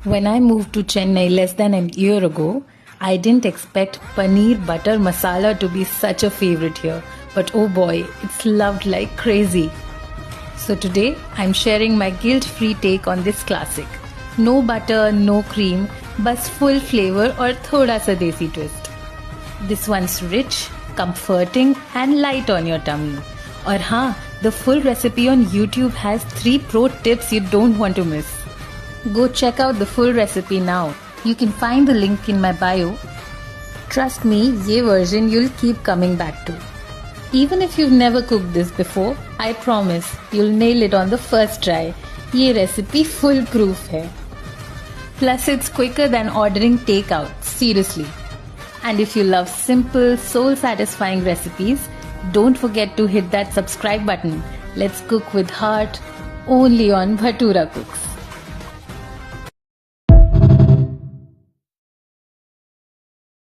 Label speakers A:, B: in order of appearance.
A: When I moved to Chennai less than a year ago, I didn't expect paneer butter masala to be such a favorite here. But oh boy, it's loved like crazy. So today, I'm sharing my guilt-free take on this classic. No butter, no cream, bas full flavor or thoda sa desi twist. This one's rich, comforting and light on your tummy. Or the full recipe on YouTube has 3 pro tips you don't want to miss. Go check out the full recipe now. You can find the link in my bio. Trust me, ye version you'll keep coming back to. Even if you've never cooked this before, I promise you'll nail it on the first try. Ye recipe foolproof hai. Plus it's quicker than ordering takeout, seriously. And if you love simple, soul-satisfying recipes, don't forget to hit that subscribe button. Let's cook with heart only on Bhatura Cooks.